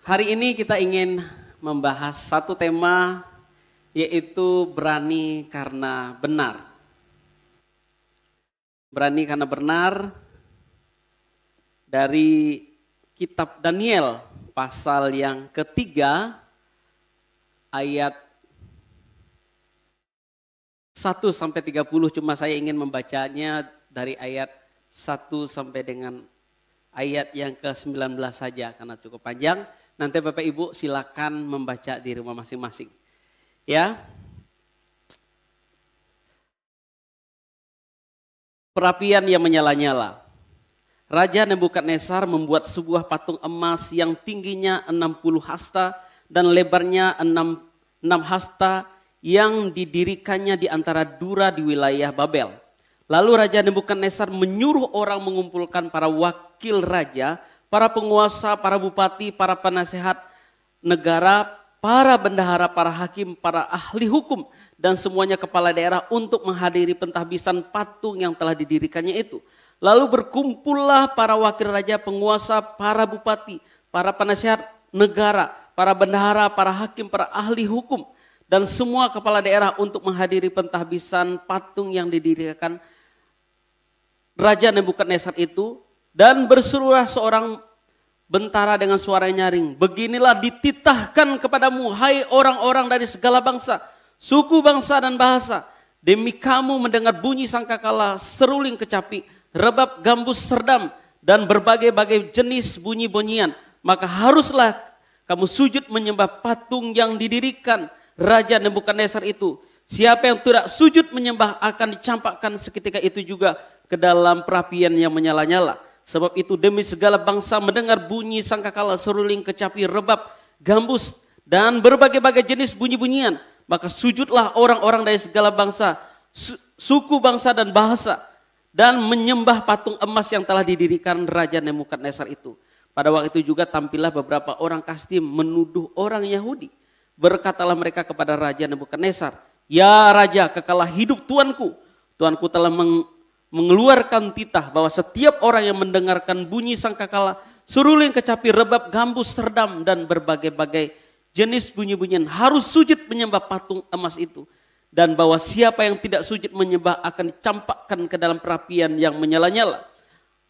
Hari ini kita ingin membahas satu tema, yaitu berani karena benar. Berani karena benar dari kitab Daniel pasal yang ketiga ayat 1 sampai 30, cuma saya ingin membacanya dari ayat 1 sampai dengan ayat yang ke-19 saja karena cukup panjang. Nanti Bapak Ibu silakan membaca di rumah masing-masing. Ya. Perapian yang menyala-nyala. Raja Nebukadnezar membuat sebuah patung emas yang tingginya 60 hasta dan lebarnya 6 hasta yang didirikannya di antara Dura di wilayah Babel. Lalu Raja Nebukadnezar menyuruh orang mengumpulkan para wakil raja, para penguasa, para bupati, para penasehat negara, para bendahara, para hakim, para ahli hukum, dan semuanya kepala daerah untuk menghadiri pentahbisan patung yang telah didirikannya itu. Lalu berkumpullah para wakil raja, penguasa, para bupati, para penasehat negara, para bendahara, para hakim, para ahli hukum, dan semua kepala daerah untuk menghadiri pentahbisan patung yang didirikan Raja Nebukadnezar itu. Dan berserulah seorang bentara dengan suara nyaring, beginilah dititahkan kepadamu hai orang-orang dari segala bangsa, suku, bangsa dan bahasa, demi kamu mendengar bunyi sangkakala, seruling kecapi, rebab, gambus, serdam, dan berbagai-bagai jenis bunyi-bunyian, maka haruslah kamu sujud menyembah patung yang didirikan Raja Nebukadnezar itu. Siapa yang tidak sujud menyembah akan dicampakkan seketika itu juga ke dalam perapian yang menyala-nyala. Sebab itu demi segala bangsa mendengar bunyi sangkakala, seruling kecapi, rebab, gambus, dan berbagai-bagai jenis bunyi-bunyian, maka sujudlah orang-orang dari segala bangsa, suku, bangsa, dan bahasa, dan menyembah patung emas yang telah didirikan Raja Nebukadnezar itu. Pada waktu itu juga tampillah beberapa orang Kasdim menuduh orang Yahudi. Berkatalah mereka kepada Raja Nebukadnezar, ya Raja, kekalah hidup Tuanku. Tuanku telah mengeluarkan titah bahwa setiap orang yang mendengarkan bunyi sangkakala, seruling kecapi, rebab, gambus, serdam, dan berbagai-bagai jenis bunyi-bunyian harus sujud menyembah patung emas itu. Dan bahwa siapa yang tidak sujud menyembah akan dicampakkan ke dalam perapian yang menyala-nyala.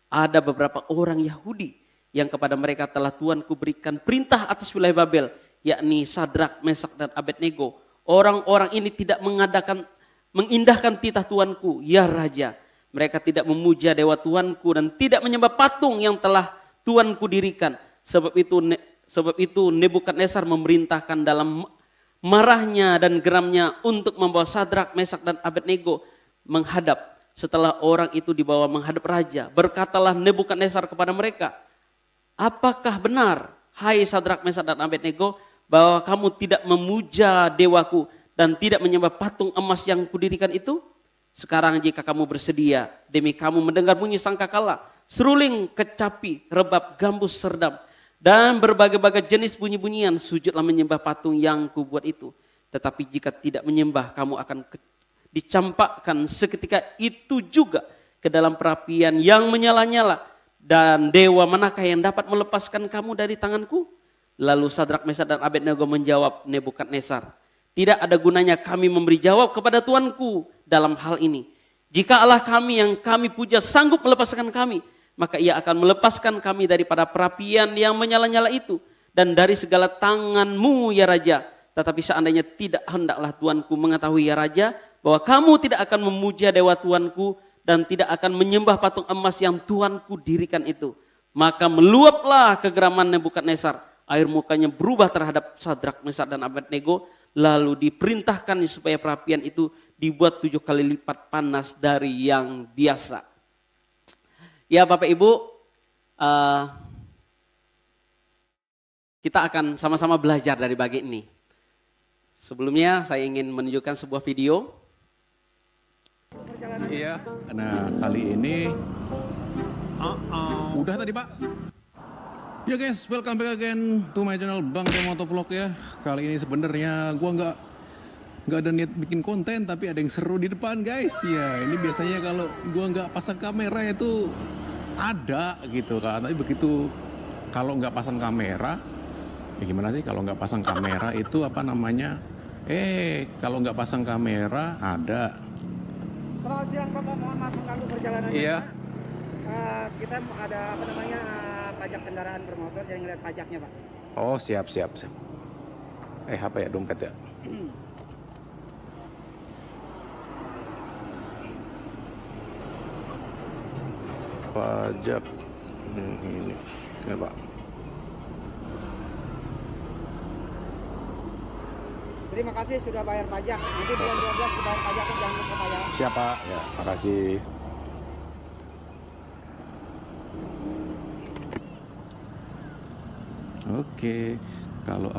Ada beberapa orang Yahudi yang kepada mereka telah Tuanku berikan perintah atas wilayah Babel, yakni Sadrak, Mesak, dan Abednego. Orang-orang ini tidak mengindahkan titah Tuanku, ya Raja. Mereka tidak memuja dewa Tuanku dan tidak menyembah patung yang telah Tuanku dirikan. Sebab itu Nebukadnezar memerintahkan dalam marahnya dan geramnya untuk membawa Sadrak, Mesak, dan Abednego menghadap. Setelah orang itu dibawa menghadap raja, berkatalah Nebukadnezar kepada mereka, apakah benar, hai Sadrak, Mesak, dan Abednego, bahwa kamu tidak memuja dewaku dan tidak menyembah patung emas yang kudirikan itu? Sekarang jika kamu bersedia, demi kamu mendengar bunyi sangkakala, seruling kecapi, rebab, gambus, serdam, dan berbagai-bagai jenis bunyi-bunyian, sujudlah menyembah patung yang kubuat itu. Tetapi jika tidak menyembah, kamu akan dicampakkan seketika itu juga ke dalam perapian yang menyala-nyala. Dan dewa manakah yang dapat melepaskan kamu dari tanganku? Lalu Sadrak, Mesak, dan Abednego menjawab Nebukadnezar, tidak ada gunanya kami memberi jawab kepada Tuanku dalam hal ini. Jika Allah kami yang kami puja sanggup melepaskan kami, maka ia akan melepaskan kami daripada perapian yang menyala-nyala itu dan dari segala tanganmu ya Raja. Tetapi seandainya tidak, hendaklah Tuanku mengetahui ya Raja, bahwa kamu tidak akan memuja dewa Tuanku dan tidak akan menyembah patung emas yang Tuanku dirikan itu. Maka meluaplah kegeraman Nebukadnezar, air mukanya berubah terhadap Sadrak, Mesak, dan Abednego. Lalu diperintahkan supaya perapian itu dibuat 7 kali lipat panas dari yang biasa. Ya Bapak Ibu, kita akan sama-sama belajar dari bagian ini. Sebelumnya saya ingin menunjukkan sebuah video. Iya, nah kali ini udah tadi Pak. Ya guys, welcome back again to my channel Bang Moto Vlog ya. Kali ini sebenarnya gua nggak ada niat bikin konten, tapi ada yang seru di depan guys. Ya ini biasanya kalau gua nggak pasang kamera itu ada gitu kan. Tapi begitu kalau nggak pasang kamera, Ya gimana sih kalau nggak pasang kamera itu apa namanya? Kalau nggak pasang kamera ada. Selamat siang Bapak, mohon maaf mengganggu perjalanan. Iya. Kita ada apa namanya pajak kendaraan bermotor, jadi ngeliat pajaknya Pak. Oh siap. Apa ya dompet ya? Pajak ini ya Pak. Terima kasih sudah bayar pajak. Nanti bulan 12 bayar pajaknya jangan lupa bayar. Siapa? Ya, makasih. Oke, kalau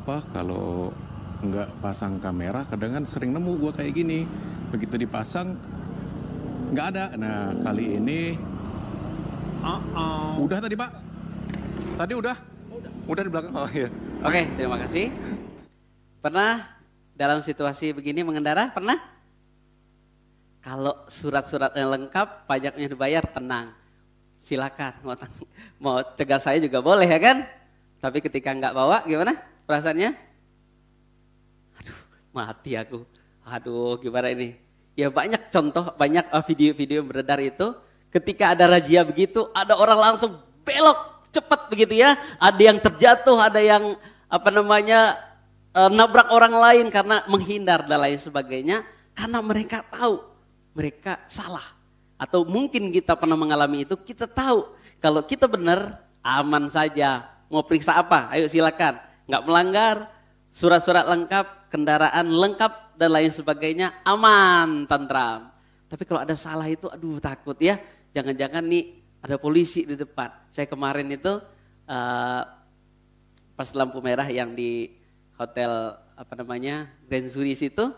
nggak pasang kamera, kadang kan sering nemu gua kayak gini. Begitu dipasang, nggak ada. Nah, kali ini, udah tadi Pak? Tadi udah? Udah di belakang. Oh iya. Oke, terima kasih. Pernah dalam situasi begini mengendara? Pernah? Kalau surat-suratnya lengkap, pajaknya dibayar, tenang. Silakan, mau cegah saya juga boleh ya kan? Tapi ketika nggak bawa, gimana perasaannya? Aduh, mati aku. Aduh, gimana ini? Ya banyak contoh, banyak video-video yang beredar itu. Ketika ada razia begitu, ada orang langsung belok cepat begitu ya. Ada yang terjatuh, ada yang nabrak orang lain karena menghindar dan lain sebagainya. Karena mereka tahu mereka salah. Atau mungkin kita pernah mengalami itu, kita tahu kalau kita benar aman saja. Mau periksa apa? Ayo silakan. Nggak melanggar, surat-surat lengkap, kendaraan lengkap dan lain sebagainya, aman, tentram. Tapi kalau ada salah itu, aduh takut ya. Jangan-jangan nih ada polisi di depan. Saya kemarin itu pas lampu merah yang di hotel Grand Suris itu,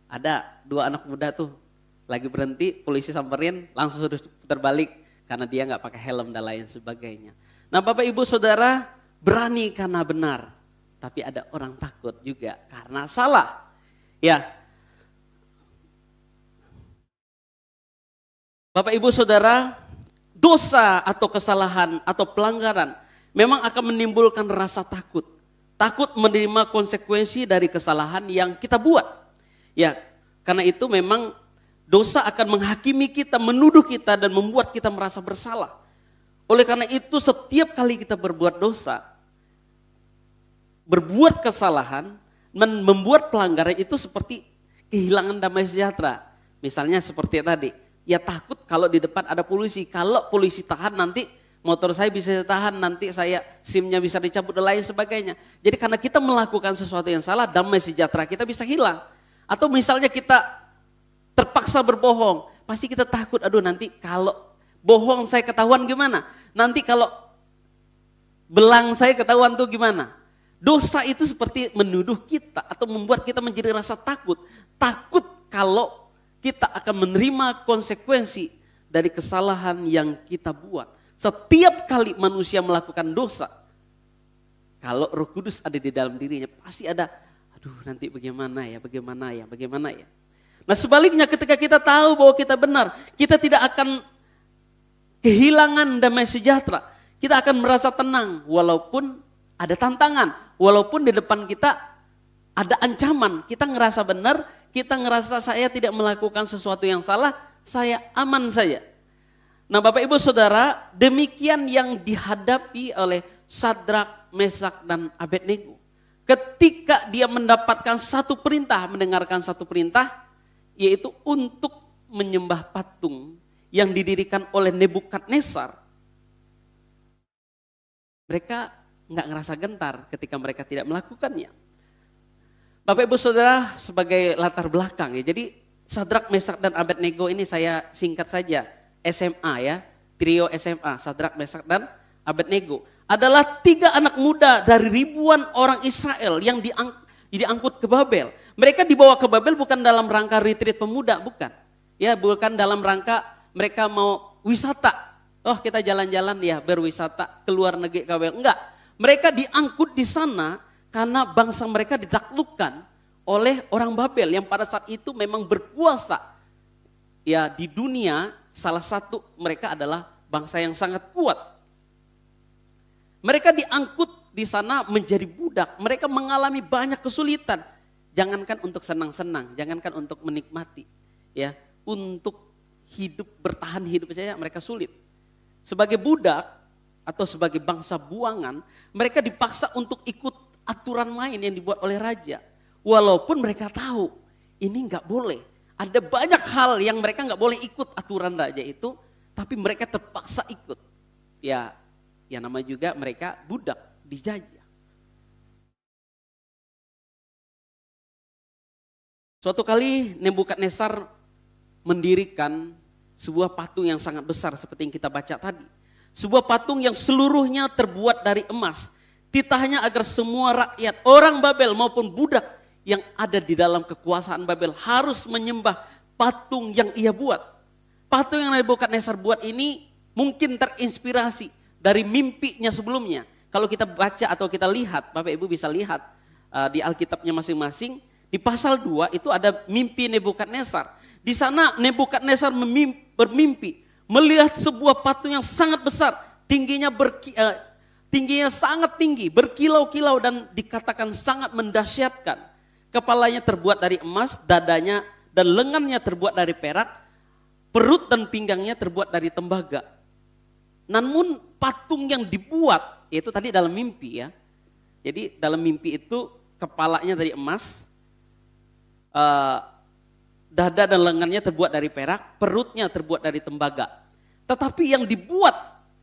ada 2 anak muda tuh lagi berhenti, polisi samperin, langsung suruh putar balik karena dia nggak pakai helm dan lain sebagainya. Nah Bapak Ibu Saudara, berani karena benar, tapi ada orang takut juga karena salah. Ya, Bapak Ibu Saudara, dosa atau kesalahan atau pelanggaran memang akan menimbulkan rasa takut. Takut menerima konsekuensi dari kesalahan yang kita buat. Ya, karena itu memang dosa akan menghakimi kita, menuduh kita dan membuat kita merasa bersalah. Oleh karena itu setiap kali kita berbuat dosa, berbuat kesalahan, membuat pelanggaran itu seperti kehilangan damai sejahtera. Misalnya seperti tadi, ya takut kalau di depan ada polisi. Kalau polisi tahan nanti motor saya bisa ditahan, nanti SIM-nya bisa dicabut dan lain sebagainya. Jadi karena kita melakukan sesuatu yang salah, damai sejahtera kita bisa hilang. Atau misalnya kita terpaksa berbohong, pasti kita takut, aduh nanti kalau bohong saya ketahuan gimana? Nanti kalau belang saya ketahuan tuh gimana? Dosa itu seperti menuduh kita atau membuat kita menjadi rasa takut. Takut kalau kita akan menerima konsekuensi dari kesalahan yang kita buat. Setiap kali manusia melakukan dosa, kalau Roh Kudus ada di dalam dirinya, pasti ada, aduh nanti bagaimana ya. Nah sebaliknya ketika kita tahu bahwa kita benar, kita tidak akan kehilangan damai sejahtera. Kita akan merasa tenang walaupun ada tantangan, walaupun di depan kita ada ancaman. Kita ngerasa benar, kita ngerasa saya tidak melakukan sesuatu yang salah, saya aman saja. Nah Bapak Ibu Saudara, demikian yang dihadapi oleh Sadrak, Mesak dan Abednego. Ketika dia mendapatkan satu perintah, mendengarkan satu perintah, yaitu untuk menyembah patung yang didirikan oleh Nebukadnezar. Mereka nggak ngerasa gentar ketika mereka tidak melakukannya. Bapak Ibu Saudara, sebagai latar belakang ya, jadi Sadrak, Mesak dan Abednego ini saya singkat saja, SMA ya, trio SMA, Sadrak, Mesak dan Abednego. Adalah 3 anak muda dari ribuan orang Israel yang diangkut ke Babel. Mereka dibawa ke Babel bukan dalam rangka retreat pemuda, bukan. Ya, bukan dalam rangka mereka mau wisata. Oh, kita jalan-jalan ya, berwisata ke luar negeri ke Babel. Enggak. Mereka diangkut di sana karena bangsa mereka ditaklukkan oleh orang Babel yang pada saat itu memang berkuasa. Ya, di dunia salah satu mereka adalah bangsa yang sangat kuat. Mereka diangkut di sana menjadi budak. Mereka mengalami banyak kesulitan. Jangankan untuk senang-senang, jangankan untuk menikmati, ya, untuk hidup, bertahan hidup saja mereka sulit. Sebagai budak atau sebagai bangsa buangan, mereka dipaksa untuk ikut aturan main yang dibuat oleh raja. Walaupun mereka tahu ini nggak boleh. Ada banyak hal yang mereka nggak boleh ikut aturan raja itu, tapi mereka terpaksa ikut. Ya nama juga mereka budak, dijajah. Suatu kali Nebukadnezar mendirikan sebuah patung yang sangat besar seperti yang kita baca tadi. Sebuah patung yang seluruhnya terbuat dari emas. Titahnya agar semua rakyat, orang Babel maupun budak yang ada di dalam kekuasaan Babel harus menyembah patung yang ia buat. Patung yang Nebukadnezar buat ini mungkin terinspirasi dari mimpinya sebelumnya. Kalau kita baca atau kita lihat, Bapak Ibu bisa lihat di Alkitabnya masing-masing. Di pasal 2 itu ada mimpi Nebukadnezar. Di sana Nebukadnezar bermimpi melihat sebuah patung yang sangat besar, tingginya sangat tinggi, berkilau-kilau dan dikatakan sangat mendahsyatkan. Kepalanya terbuat dari emas, dadanya dan lengannya terbuat dari perak, perut dan pinggangnya terbuat dari tembaga. Namun patung yang dibuat, yaitu tadi dalam mimpi ya. Jadi dalam mimpi itu kepalanya dari emas, dada dan lengannya terbuat dari perak, perutnya terbuat dari tembaga. Tetapi yang dibuat,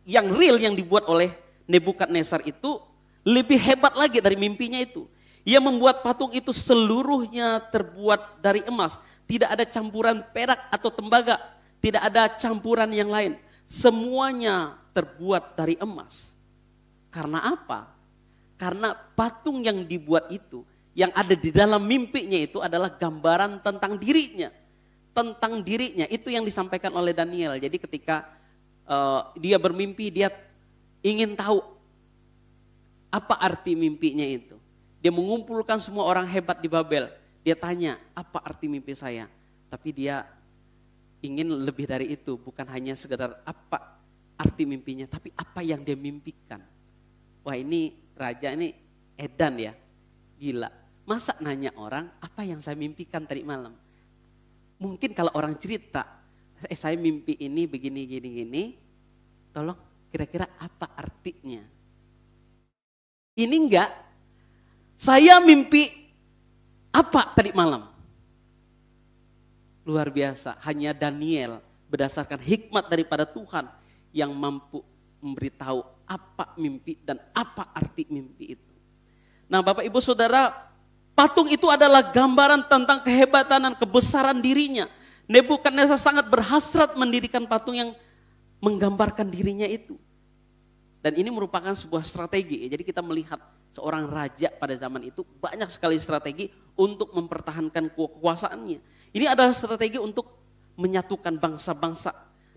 yang real yang dibuat oleh Nebukadnezar itu lebih hebat lagi dari mimpinya itu. Ia membuat patung itu seluruhnya terbuat dari emas. Tidak ada campuran perak atau tembaga. Tidak ada campuran yang lain. Semuanya terbuat dari emas. Karena apa? Karena patung yang dibuat itu, yang ada di dalam mimpinya itu adalah gambaran tentang dirinya. Tentang dirinya, itu yang disampaikan oleh Daniel. Jadi ketika dia bermimpi, dia ingin tahu apa arti mimpinya itu. Dia mengumpulkan semua orang hebat di Babel. Dia tanya, apa arti mimpi saya? Tapi dia ingin lebih dari itu, bukan hanya sekedar apa arti mimpinya, tapi apa yang dia mimpikan. Wah ini raja ini edan ya, gila. Masa nanya orang apa yang saya mimpikan tadi malam? Mungkin kalau orang cerita, saya mimpi ini begini gini, tolong kira-kira apa artinya? Ini enggak, saya mimpi apa tadi malam? Luar biasa, hanya Daniel berdasarkan hikmat daripada Tuhan yang mampu memberitahu apa mimpi dan apa arti mimpi itu. Nah Bapak Ibu Saudara, patung itu adalah gambaran tentang kehebatan dan kebesaran dirinya. Nebukadnezar sangat berhasrat mendirikan patung yang menggambarkan dirinya itu. Dan ini merupakan sebuah strategi. Jadi kita melihat seorang raja pada zaman itu banyak sekali strategi untuk mempertahankan kekuasaannya. Ini adalah strategi untuk menyatukan bangsa-bangsa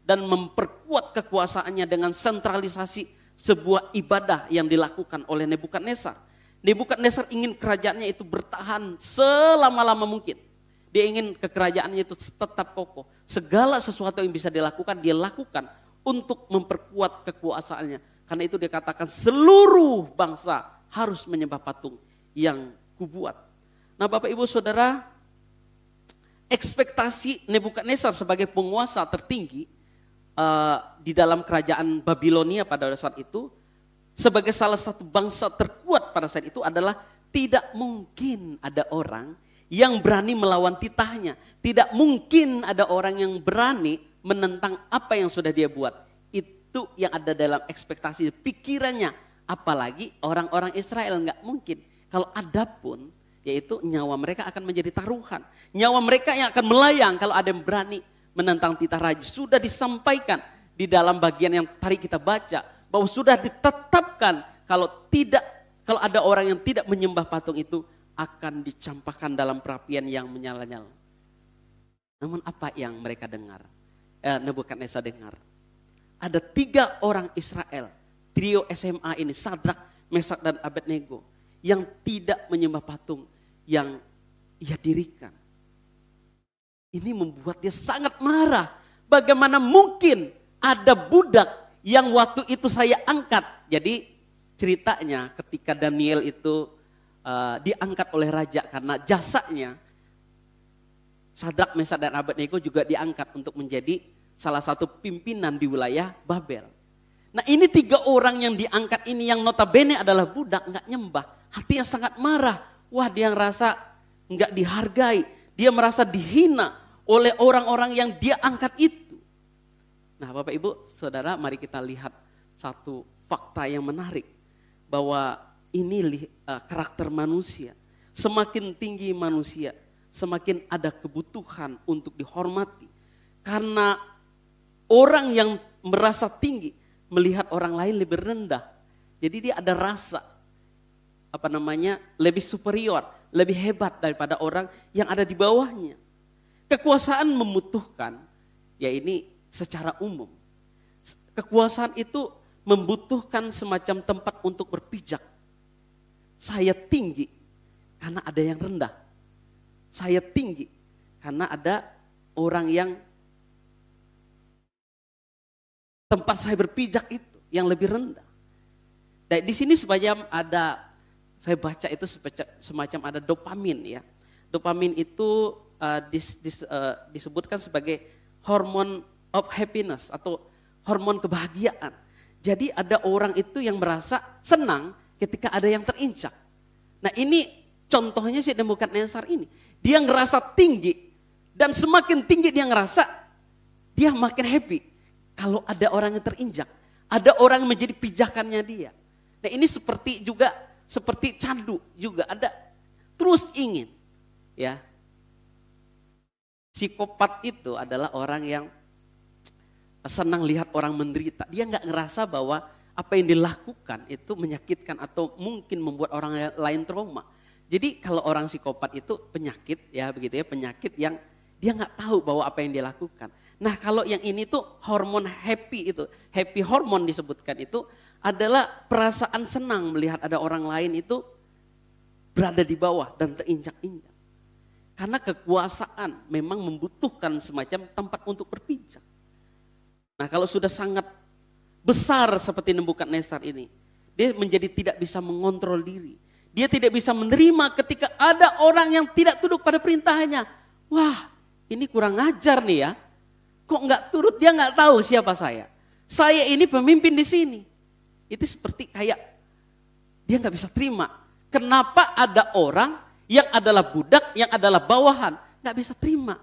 dan memperkuat kekuasaannya dengan sentralisasi sebuah ibadah yang dilakukan oleh Nebukadnezar. Nebukadnezar ingin kerajaannya itu bertahan selama-lama mungkin. Dia ingin kekerajaannya itu tetap kokoh. Segala sesuatu yang bisa dilakukan, dia lakukan untuk memperkuat kekuasaannya. Karena itu dia katakan seluruh bangsa harus menyembah patung yang kubuat. Nah Bapak Ibu Saudara, ekspektasi Nebukadnezar sebagai penguasa tertinggi di dalam kerajaan Babilonia pada saat itu, sebagai salah satu bangsa terkuat pada saat itu adalah tidak mungkin ada orang yang berani melawan titahnya. Tidak mungkin ada orang yang berani menentang apa yang sudah dia buat. Itu yang ada dalam ekspektasi pikirannya. Apalagi orang-orang Israel, nggak mungkin. Kalau ada pun, yaitu nyawa mereka akan menjadi taruhan. Nyawa mereka yang akan melayang kalau ada yang berani menentang titah raja. Sudah disampaikan di dalam bagian yang tadi kita baca, bahwa sudah ditetapkan kalau ada orang yang tidak menyembah patung itu akan dicampakkan dalam perapian yang menyala-nyala. Namun apa yang mereka dengar? Nebukadnezar dengar. Ada 3 orang Israel, trio SMA ini, Sadrak, Mesak dan Abednego, yang tidak menyembah patung yang ia dirikan. Ini membuat dia sangat marah. Bagaimana mungkin ada budak yang waktu itu saya angkat. Jadi ceritanya ketika Daniel itu diangkat oleh raja karena jasanya, Sadrak, Mesak dan Abednego juga diangkat untuk menjadi salah satu pimpinan di wilayah Babel. Nah ini 3 orang yang diangkat ini yang notabene adalah budak, nggak nyembah, hatinya sangat marah. Wah, dia ngerasa nggak dihargai, dia merasa dihina oleh orang-orang yang dia angkat itu. Nah Bapak Ibu Saudara, mari kita lihat satu fakta yang menarik, bahwa ini karakter manusia. Semakin tinggi manusia, semakin ada kebutuhan untuk dihormati. Karena orang yang merasa tinggi melihat orang lain lebih rendah. Jadi dia ada rasa lebih superior, lebih hebat daripada orang yang ada di bawahnya. Kekuasaan membutuhkan, ya ini secara umum. Kekuasaan itu membutuhkan semacam tempat untuk berpijak. Saya tinggi karena ada yang rendah. Saya tinggi karena ada orang yang tempat saya berpijak itu yang lebih rendah. Dan di sini supaya ada, saya baca itu semacam ada dopamin ya. Dopamin itu disebutkan sebagai hormon of happiness atau hormon kebahagiaan. Jadi ada orang itu yang merasa senang ketika ada yang terinjak. Nah ini contohnya si Nebukadnezar ini. Dia ngerasa tinggi dan semakin tinggi dia ngerasa, dia makin happy. Kalau ada orang yang terinjak, ada orang yang menjadi pijakannya dia. Nah ini seperti candu juga, ada terus ingin. Ya, psikopat itu adalah orang yang senang lihat orang menderita. Dia nggak ngerasa bahwa apa yang dilakukan itu menyakitkan atau mungkin membuat orang lain trauma. Jadi kalau orang psikopat itu penyakit ya begitu ya, penyakit yang dia nggak tahu bahwa apa yang dia lakukan. Nah kalau yang ini tuh hormon happy itu, happy hormon disebutkan itu adalah perasaan senang melihat ada orang lain itu berada di bawah dan terinjak-injak. Karena kekuasaan memang membutuhkan semacam tempat untuk berpijak. Nah kalau sudah sangat besar seperti Nebukadnezar ini, dia menjadi tidak bisa mengontrol diri. Dia tidak bisa menerima ketika ada orang yang tidak tunduk pada perintahnya. Wah ini kurang ajar nih ya. Kok nggak turut, dia nggak tahu siapa saya. Saya ini pemimpin di sini. Itu seperti kayak dia nggak bisa terima. Kenapa ada orang yang adalah budak, yang adalah bawahan, nggak bisa terima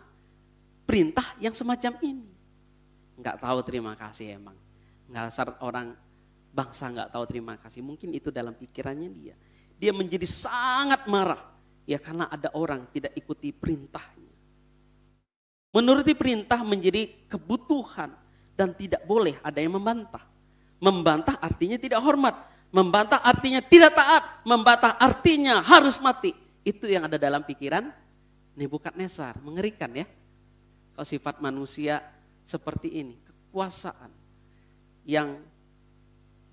perintah yang semacam ini. Nggak tahu terima kasih emang. Nggak orang bangsa nggak tahu terima kasih. Mungkin itu dalam pikirannya dia. Dia menjadi sangat marah ya karena ada orang tidak ikuti perintahnya. Menuruti perintah menjadi kebutuhan dan tidak boleh ada yang membantah. Membantah artinya tidak hormat. Membantah artinya tidak taat. Membantah artinya harus mati. Itu yang ada dalam pikiran Nebukadnezar. Mengerikan ya. Kalau sifat manusia seperti ini. Kekuasaan yang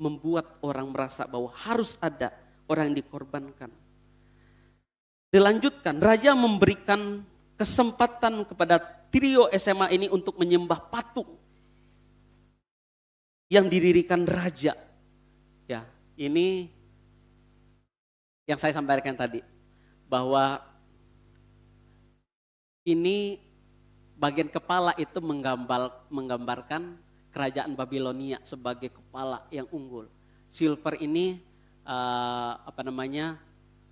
membuat orang merasa bahwa harus ada orang yang dikorbankan. Dilanjutkan, raja memberikan kesempatan kepada trio SMA ini untuk menyembah patung yang didirikan raja. Ya, ini yang saya sampaikan tadi, bahwa ini bagian kepala itu menggambarkan kerajaan Babilonia sebagai kepala yang unggul. Silver ini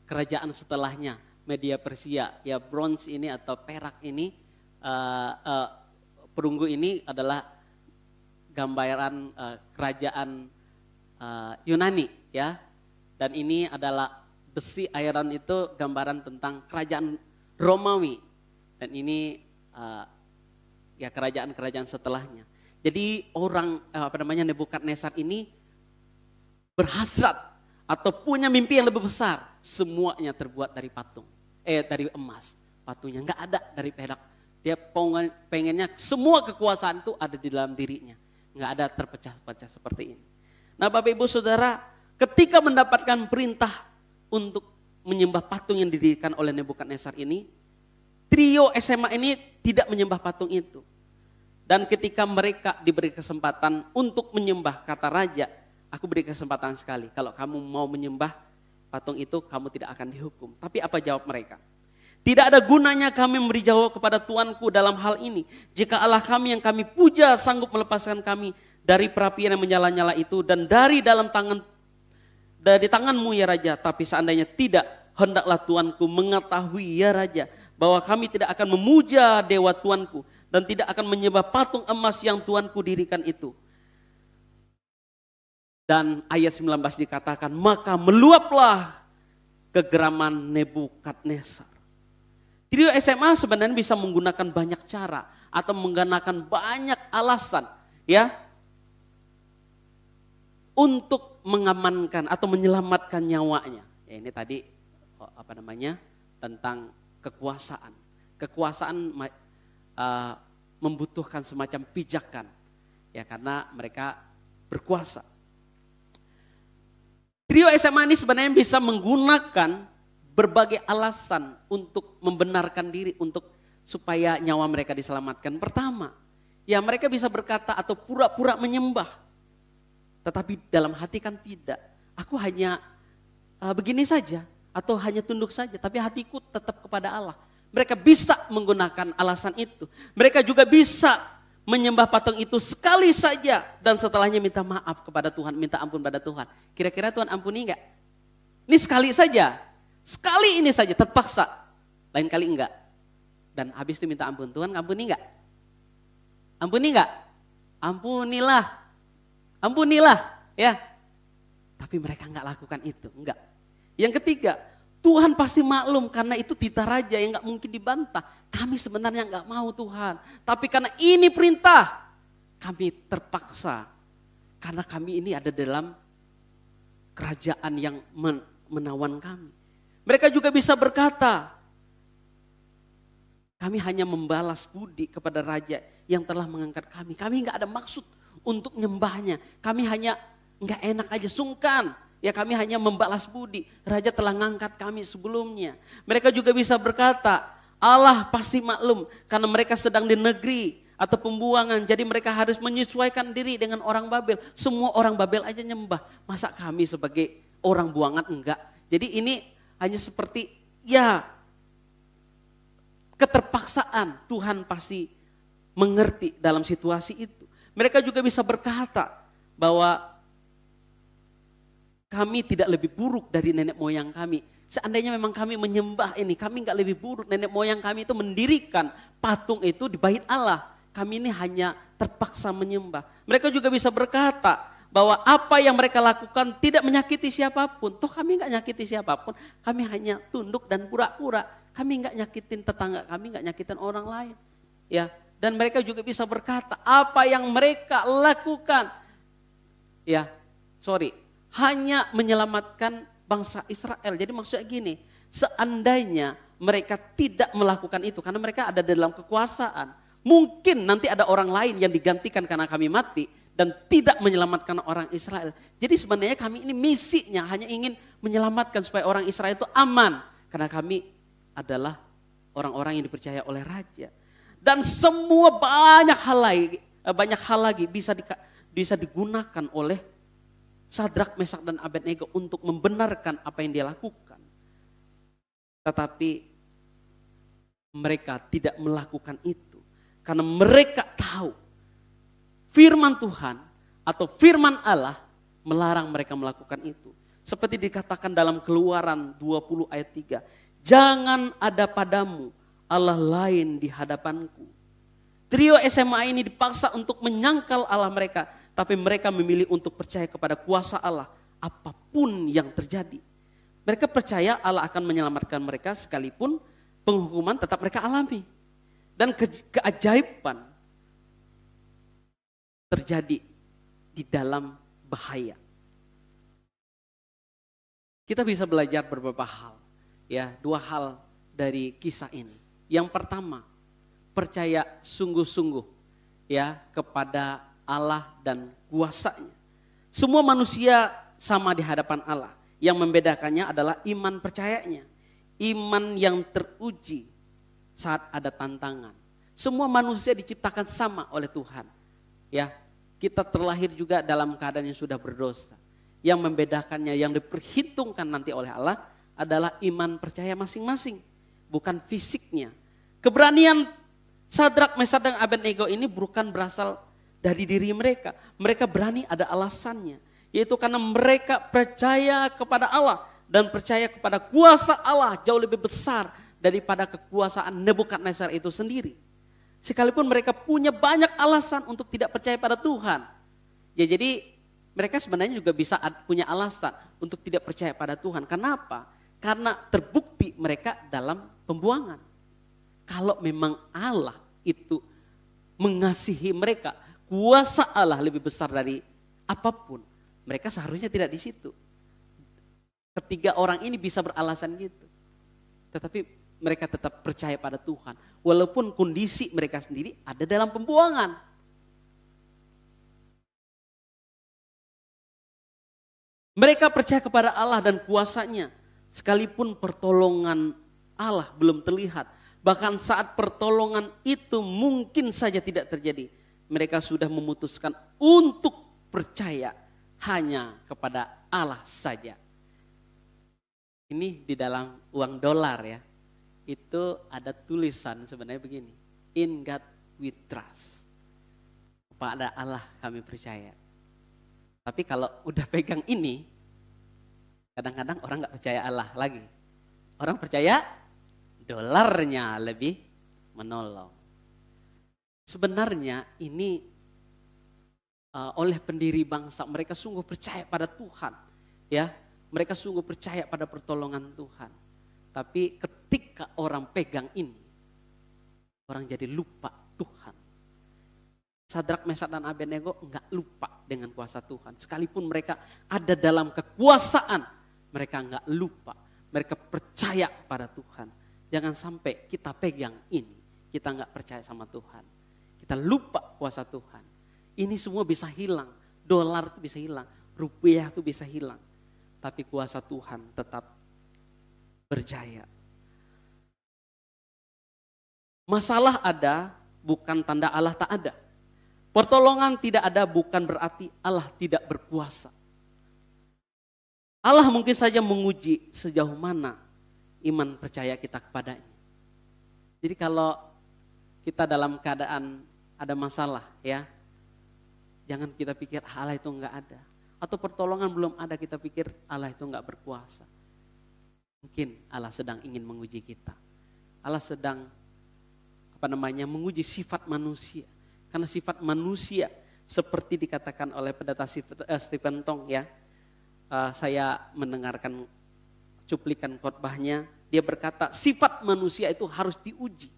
kerajaan setelahnya, Media Persia. Ya, bronze ini atau perak ini, perunggu ini adalah gambaran kerajaan Yunani ya. Dan ini adalah besi iron itu gambaran tentang kerajaan Romawi. Dan ini ya kerajaan-kerajaan setelahnya. Jadi orang Nebukadnezar ini berhasrat atau punya mimpi yang lebih besar. Semuanya terbuat dari patung, dari emas. Patungnya nggak ada dari perak. Dia pengennya semua kekuasaan itu ada di dalam dirinya. Nggak ada terpecah-pecah seperti ini. Nah Bapak Ibu Saudara, ketika mendapatkan perintah untuk menyembah patung yang didirikan oleh Nebukadnezar ini, trio SMA ini tidak menyembah patung itu. Dan ketika mereka diberi kesempatan untuk menyembah, kata raja, aku beri kesempatan sekali. Kalau kamu mau menyembah patung itu, kamu tidak akan dihukum. Tapi apa jawab mereka? Tidak ada gunanya kami memberi jawab kepada Tuanku dalam hal ini. Jika Allah kami yang kami puja sanggup melepaskan kami dari perapian yang menyala-nyala itu dan dari tanganmu ya Raja. Tapi seandainya tidak, hendaklah Tuanku mengetahui ya Raja, bahwa kami tidak akan memuja dewa Tuanku dan tidak akan menyembah patung emas yang Tuanku dirikan itu. Dan ayat 19 dikatakan, maka meluaplah kegeraman Nebukadnezar. Trio SMA sebenarnya bisa menggunakan banyak cara atau menggunakan banyak alasan ya untuk mengamankan atau menyelamatkan nyawanya. Ya, ini tadi tentang kekuasaan. Kekuasaan membutuhkan semacam pijakan ya karena mereka berkuasa. Trio SMA ini sebenarnya bisa menggunakan berbagai alasan untuk membenarkan diri supaya nyawa mereka diselamatkan. Pertama, ya mereka bisa berkata atau pura-pura menyembah. Tetapi dalam hati kan tidak. Aku hanya begini saja atau hanya tunduk saja, tapi hatiku tetap kepada Allah. Mereka bisa menggunakan alasan itu. Mereka juga bisa menyembah patung itu sekali saja dan setelahnya minta maaf kepada Tuhan, minta ampun pada Tuhan. Kira-kira Tuhan ampuni enggak? Ini sekali saja. Sekali ini saja terpaksa, lain kali enggak. Dan habis itu minta ampun, Tuhan ampuni enggak? Ampuni enggak? Ampunilah, ampunilah ya. Tapi mereka enggak lakukan itu, enggak. Yang ketiga, Tuhan pasti maklum karena itu titah raja yang enggak mungkin dibantah. Kami sebenarnya enggak mau Tuhan, tapi karena ini perintah, kami terpaksa. Karena kami ini ada dalam kerajaan yang menawan kami. Mereka juga bisa berkata, kami hanya membalas budi kepada raja yang telah mengangkat kami. Kami enggak ada maksud untuk nyembahnya. Kami hanya enggak enak aja, sungkan. Ya kami hanya membalas budi. Raja telah mengangkat kami sebelumnya. Mereka juga bisa berkata, Allah pasti maklum karena mereka sedang di negeri atau pembuangan. Jadi mereka harus menyesuaikan diri dengan orang Babel. Semua orang Babel aja nyembah. Masa kami sebagai orang buangan enggak? Jadi ini hanya seperti ya keterpaksaan. Tuhan pasti mengerti dalam situasi itu. Mereka juga bisa berkata bahwa kami tidak lebih buruk dari nenek moyang kami. Seandainya memang kami menyembah ini, kami enggak lebih buruk. Nenek moyang kami itu mendirikan patung itu di bait Allah. Kami ini hanya terpaksa menyembah. Mereka juga bisa berkata bahwa apa yang mereka lakukan tidak menyakiti siapapun. Toh kami enggak nyakiti siapapun, kami hanya tunduk dan pura-pura. Kami enggak nyakitin tetangga kami, enggak nyakitin orang lain. Ya, dan mereka juga bisa berkata apa yang mereka lakukan hanya menyelamatkan bangsa Israel. Jadi maksudnya gini, seandainya mereka tidak melakukan itu karena mereka ada dalam kekuasaan, mungkin nanti ada orang lain yang digantikan karena kami mati dan tidak menyelamatkan orang Israel. Jadi sebenarnya kami ini misinya hanya ingin menyelamatkan supaya orang Israel itu aman. Karena kami adalah orang-orang yang dipercaya oleh raja. Dan semua banyak hal lagi bisa digunakan oleh Sadrak, Mesak dan Abednego untuk membenarkan apa yang dia lakukan. Tetapi mereka tidak melakukan itu. Karena mereka tahu firman Tuhan atau firman Allah melarang mereka melakukan itu. Seperti dikatakan dalam Keluaran 20 ayat 3. Jangan ada padamu Allah lain di hadapanku. Trio SMA ini dipaksa untuk menyangkal Allah mereka. Tapi mereka memilih untuk percaya kepada kuasa Allah apapun yang terjadi. Mereka percaya Allah akan menyelamatkan mereka sekalipun penghukuman tetap mereka alami. Dan keajaiban terjadi di dalam bahaya. Kita bisa belajar beberapa hal, ya, 2 hal dari kisah ini. Yang pertama, percaya sungguh-sungguh ya kepada Allah dan kuasanya. Semua manusia sama di hadapan Allah. Yang membedakannya adalah iman percayanya. Iman yang teruji saat ada tantangan. Semua manusia diciptakan sama oleh Tuhan. Ya, kita terlahir juga dalam keadaan yang sudah berdosa. Yang membedakannya, yang diperhitungkan nanti oleh Allah adalah iman percaya masing-masing, bukan fisiknya. Keberanian Sadrak, Mesak, dan Abednego ini bukan berasal dari diri mereka. Mereka berani ada alasannya, yaitu karena mereka percaya kepada Allah dan percaya kepada kuasa Allah jauh lebih besar daripada kekuasaan Nebukadnezar itu sendiri. Sekalipun mereka punya banyak alasan untuk tidak percaya pada Tuhan. Ya, jadi mereka sebenarnya juga bisa punya alasan untuk tidak percaya pada Tuhan. Kenapa? Karena terbukti mereka dalam pembuangan. Kalau memang Allah itu mengasihi mereka, kuasa Allah lebih besar dari apapun, mereka seharusnya tidak di situ. Ketiga orang ini bisa beralasan gitu. Tetapi mereka tetap percaya pada Tuhan. Walaupun kondisi mereka sendiri ada dalam pembuangan. Mereka percaya kepada Allah dan kuasanya. Sekalipun pertolongan Allah belum terlihat. Bahkan saat pertolongan itu mungkin saja tidak terjadi. Mereka sudah memutuskan untuk percaya hanya kepada Allah saja. Ini di dalam uang dolar ya. Itu ada tulisan sebenarnya begini. In God we trust. Kepada Allah kami percaya. Tapi kalau udah pegang ini, kadang-kadang orang gak percaya Allah lagi. Orang percaya dolarnya lebih menolong. Sebenarnya ini oleh pendiri bangsa, mereka sungguh percaya pada Tuhan. Ya, mereka sungguh percaya pada pertolongan Tuhan. Tapi ketika orang pegang ini, orang jadi lupa Tuhan. Sadrak, Mesak, dan Abednego enggak lupa dengan kuasa Tuhan. Sekalipun mereka ada dalam kekuasaan, mereka enggak lupa. Mereka percaya pada Tuhan. Jangan sampai kita pegang ini, kita enggak percaya sama Tuhan. Kita lupa kuasa Tuhan. Ini semua bisa hilang. Dolar itu bisa hilang, rupiah itu bisa hilang. Tapi kuasa Tuhan tetap berjaya. Masalah ada bukan tanda Allah tak ada. Pertolongan tidak ada bukan berarti Allah tidak berkuasa. Allah mungkin saja menguji sejauh mana iman percaya kita kepadanya. Jadi kalau kita dalam keadaan ada masalah ya, jangan kita pikir Allah itu enggak ada. Atau pertolongan belum ada kita pikir Allah itu enggak berkuasa. Mungkin Allah sedang ingin menguji kita. Allah sedang menguji sifat manusia. Karena sifat manusia seperti dikatakan oleh pendeta Stephen Tong ya. Saya mendengarkan cuplikan khotbahnya. Dia berkata sifat manusia itu harus diuji.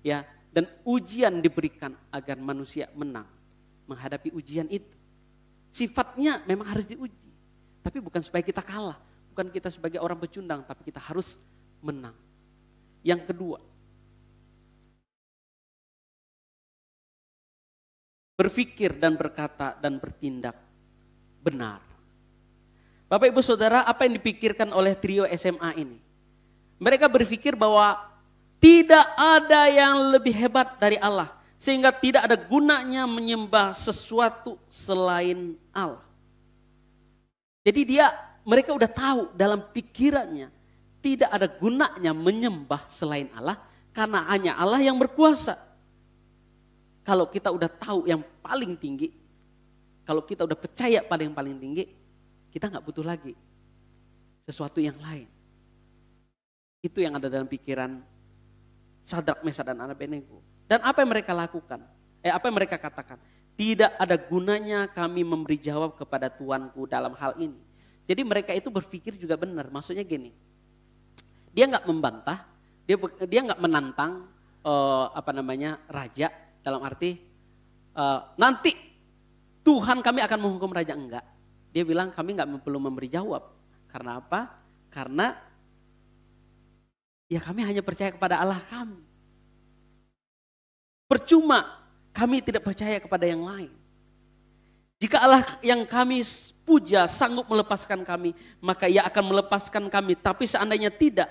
Ya, dan ujian diberikan agar manusia menang menghadapi ujian itu. Sifatnya memang harus diuji. Tapi bukan supaya kita kalah. Bukan kita sebagai orang pecundang, tapi kita harus menang. Yang kedua, berpikir dan berkata dan bertindak benar. Bapak Ibu Saudara, apa yang dipikirkan oleh trio SMA ini? Mereka berpikir bahwa tidak ada yang lebih hebat dari Allah. Sehingga tidak ada gunanya menyembah sesuatu selain Allah. Jadi mereka udah tahu dalam pikirannya tidak ada gunanya menyembah selain Allah karena hanya Allah yang berkuasa. Kalau kita udah tahu yang paling tinggi, kalau kita udah percaya pada yang paling tinggi, kita gak butuh lagi sesuatu yang lain. Itu yang ada dalam pikiran Sadrak, Mesak, dan Abednego. Dan apa yang mereka lakukan? Apa yang mereka katakan? Tidak ada gunanya kami memberi jawab kepada Tuanku dalam hal ini. Jadi mereka itu berpikir juga benar. Maksudnya gini, dia nggak membantah, dia nggak menantang raja dalam arti nanti Tuhan kami akan menghukum raja, enggak. Dia bilang kami nggak perlu memberi jawab. Karena apa? Karena ya kami hanya percaya kepada Allah kami. Percuma kami tidak percaya kepada yang lain. Jika Allah yang kami puja sanggup melepaskan kami, maka ia akan melepaskan kami. Tapi seandainya tidak,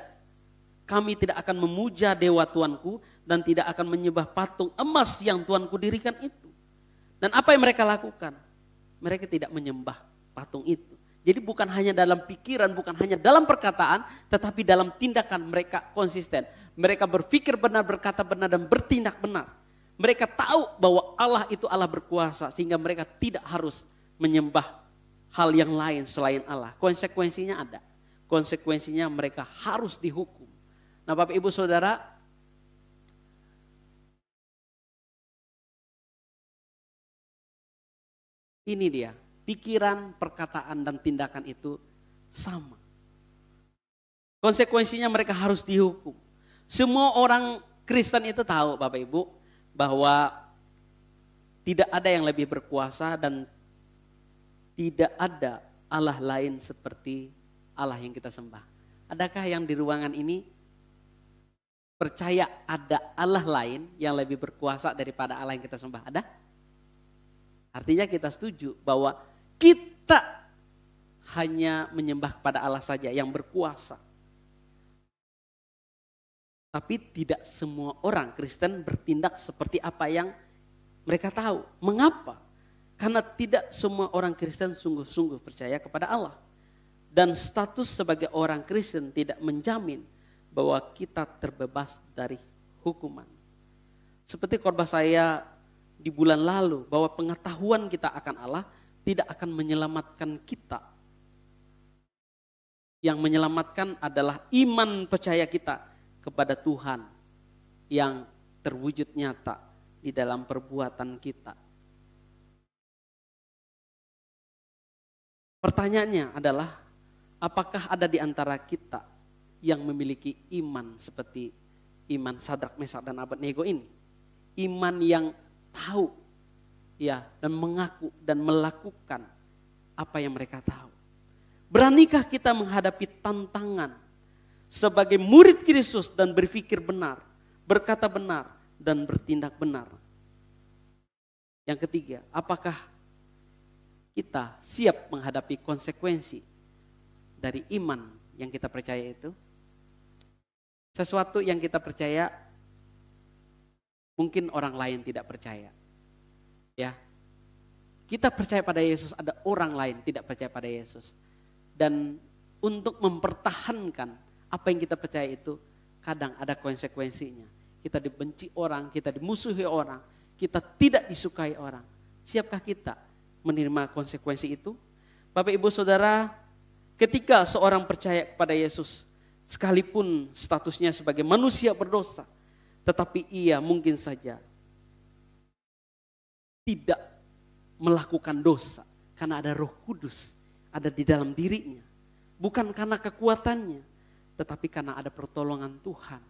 kami tidak akan memuja dewa Tuanku dan tidak akan menyembah patung emas yang Tuanku dirikan itu. Dan apa yang mereka lakukan? Mereka tidak menyembah patung itu. Jadi bukan hanya dalam pikiran, bukan hanya dalam perkataan, tetapi dalam tindakan mereka konsisten. Mereka berpikir benar, berkata benar, dan bertindak benar. Mereka tahu bahwa Allah itu Allah berkuasa, sehingga mereka tidak harus menyembah hal yang lain selain Allah. Konsekuensinya ada. Konsekuensinya mereka harus dihukum. Nah Bapak Ibu Saudara, ini dia, pikiran, perkataan, dan tindakan itu sama. Konsekuensinya mereka harus dihukum. Semua orang Kristen itu tahu Bapak Ibu, bahwa tidak ada yang lebih berkuasa dan tidak ada Allah lain seperti Allah yang kita sembah. Adakah yang di ruangan ini percaya ada Allah lain yang lebih berkuasa daripada Allah yang kita sembah? Ada? Artinya kita setuju bahwa kita hanya menyembah kepada Allah saja yang berkuasa. Tapi tidak semua orang Kristen bertindak seperti apa yang mereka tahu. Mengapa? Karena tidak semua orang Kristen sungguh-sungguh percaya kepada Allah. Dan status sebagai orang Kristen tidak menjamin bahwa kita terbebas dari hukuman. Seperti khotbah saya di bulan lalu, bahwa pengetahuan kita akan Allah tidak akan menyelamatkan kita. Yang menyelamatkan adalah iman percaya kita kepada Tuhan yang terwujud nyata di dalam perbuatan kita. Pertanyaannya adalah, apakah ada di antara kita yang memiliki iman seperti iman Sadrak, Mesak, dan Abednego ini? Iman yang tahu ya dan mengaku dan melakukan apa yang mereka tahu. Beranikah kita menghadapi tantangan sebagai murid Kristus dan berpikir benar, berkata benar, dan bertindak benar? Yang ketiga, apakah kita siap menghadapi konsekuensi dari iman yang kita percaya itu? Sesuatu yang kita percaya mungkin orang lain tidak percaya. Ya. Kita percaya pada Yesus, ada orang lain tidak percaya pada Yesus. Dan untuk mempertahankan apa yang kita percaya itu kadang ada konsekuensinya. Kita dibenci orang, kita dimusuhi orang, kita tidak disukai orang. Siapkah kita menerima konsekuensi itu? Bapak Ibu Saudara, ketika seorang percaya kepada Yesus, sekalipun statusnya sebagai manusia berdosa, tetapi ia mungkin saja tidak melakukan dosa karena ada Roh Kudus ada di dalam dirinya. Bukan karena kekuatannya, tetapi karena ada pertolongan Tuhan.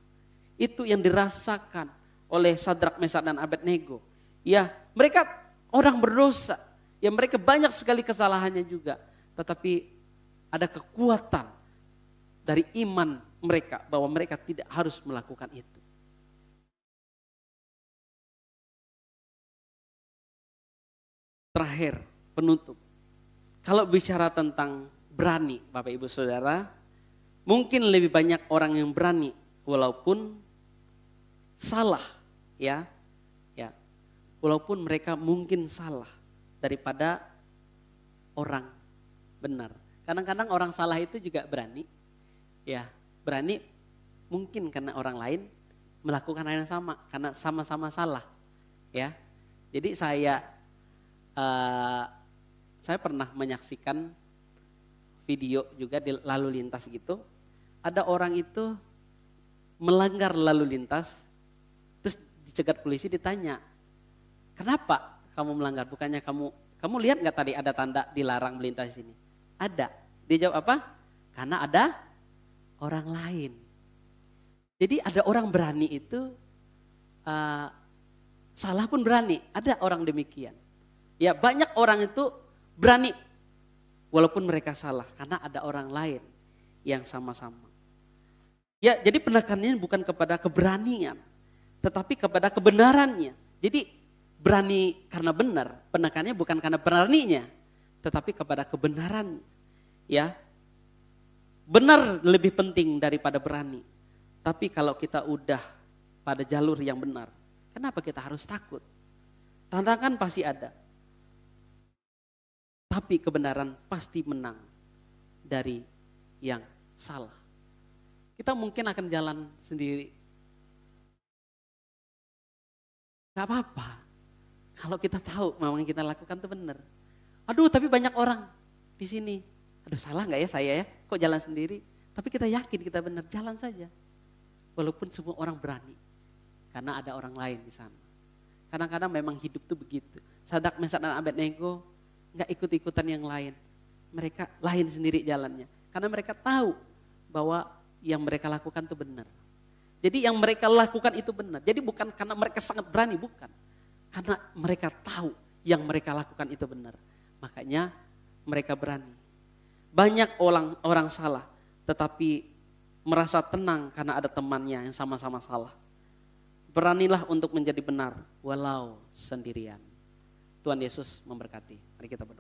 Itu yang dirasakan oleh Sadrak, Mesak, dan Abednego. Ya, mereka orang berdosa. Ya, mereka banyak sekali kesalahannya juga. Tetapi ada kekuatan dari iman mereka bahwa mereka tidak harus melakukan itu. Terakhir, penutup. Kalau bicara tentang berani, Bapak Ibu Saudara, mungkin lebih banyak orang yang berani walaupun salah, ya. Walaupun mereka mungkin salah daripada orang benar. Kadang-kadang orang salah itu juga berani. Ya, berani mungkin karena orang lain melakukan hal yang sama karena sama-sama salah. Ya. Jadi saya pernah menyaksikan video juga di lalu lintas gitu. Ada orang itu melanggar lalu lintas, terus dicegat polisi, ditanya, kenapa kamu melanggar? Bukannya kamu lihat nggak tadi ada tanda dilarang melintas di sini? Ada. Dia jawab apa? Karena ada orang lain. Jadi ada orang berani itu, salah pun berani. Ada orang demikian. Ya, banyak orang itu berani walaupun mereka salah karena ada orang lain yang sama-sama. Ya, jadi penekanannya bukan kepada keberanian, tetapi kepada kebenarannya. Jadi berani karena benar, penekanannya bukan karena beraninya, tetapi kepada kebenarannya. Ya, benar lebih penting daripada berani. Tapi kalau kita udah pada jalur yang benar, kenapa kita harus takut? Tantangan pasti ada. Tapi kebenaran pasti menang. dari yang salah. Kita mungkin akan jalan sendiri. Gak apa-apa. Kalau kita tahu memang yang kita lakukan itu benar. Aduh, tapi banyak orang di sini. Aduh, salah nggak ya saya ya? Kok jalan sendiri? Tapi kita yakin kita benar, jalan saja. Walaupun semua orang berani. Karena ada orang lain di sana. Kadang-kadang memang hidup itu begitu. Sadak, Mesak, dan Abednego nggak ikut-ikutan yang lain. Mereka lain sendiri jalannya. Karena mereka tahu bahwa yang mereka lakukan itu benar. Jadi yang mereka lakukan itu benar. Jadi bukan karena mereka sangat berani, bukan. Karena mereka tahu yang mereka lakukan itu benar. Makanya mereka berani. Banyak orang salah, tetapi merasa tenang karena ada temannya yang sama-sama salah. Beranilah untuk menjadi benar walau sendirian. Tuhan Yesus memberkati. Mari kita berdoa.